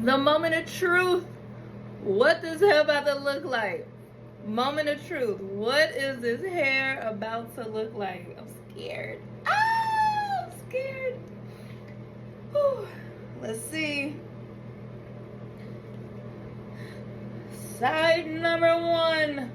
The moment of truth. What this hair about to look like? Moment of truth. What is this hair about to look like? I'm scared. Ah, I'm scared. Whew. Let's see. Side number one.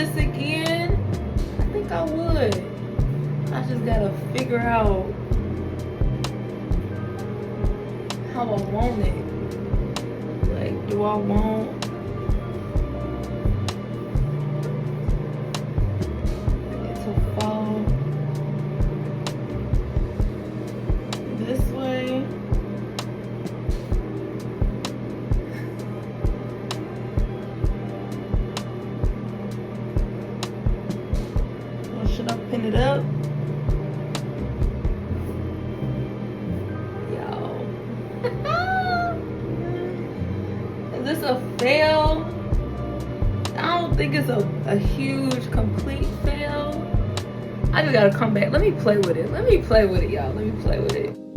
this again? I think I would. I just gotta figure out how I want it. Like, do I want it to fall this way? Or should I pin it up? Is this a fail? I don't think it's a huge, complete fail. I just gotta come back. Let me play with it. Let me play with it, y'all. Let me play with it.